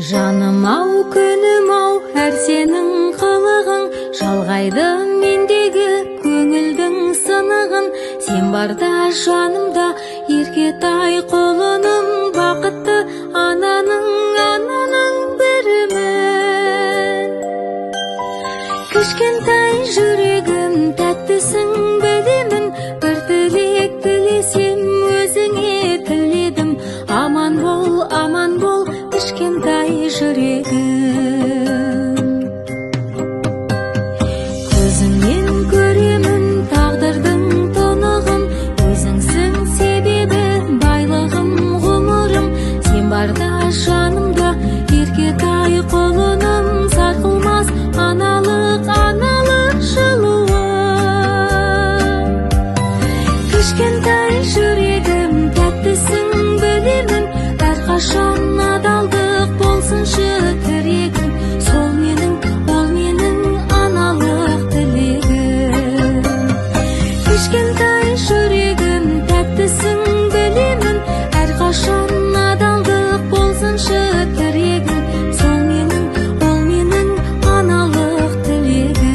Жаным ау, күнім ау, әр сенің қылығың жалғайды мендегі көңілдің сынығын. Сен барда жанымда еркетай құлыным, бақытты ананың бірімін. Кішкентай жүрегім тәттісің білемін, бір тілек тілесем өзіңе тіледім. Аман бол, кішкентай жүрегім. Көзіңнен көремін тағдырдың тұнығын, өзіңсің себебі байлығым, ғұмырым. Сен барда жанымда еркетай құлыным, сарқылмас аналық жылуы. Кішкентай жүрегім тәттісің білемін, әрқашан адалдық болсыншы тірегім. Сол менің, ол менің аналық тілегім. Кішкентай жүрегім тәттісің білемін, әрқашан адалдық болсыншы тірегім. Сол менің, ол менің аналық тілегім.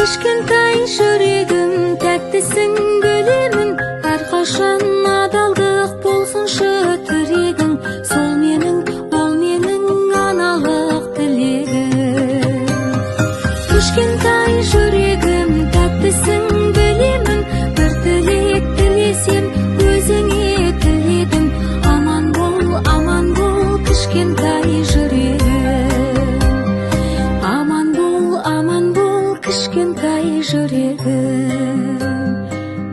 Кішкентай жүрегім тәттісің білемін, әрқашан адалдық болсыншы тірегің. Сол менің, ол менің аналық тілегім. Кішкентай жүрегім тәттісің білемін, бір тілек тілесем өзіңе тіледім. Аман бол, кішкентай жүрегім. Аман бол, кішкентай жүрегім.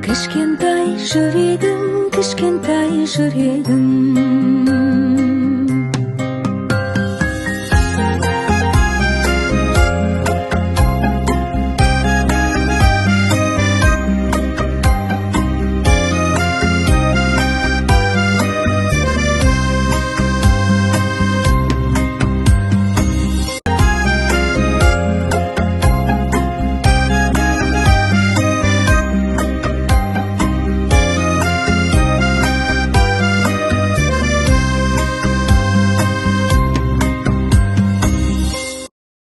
Кішкентай жүрегім, кішкентай жүрегім.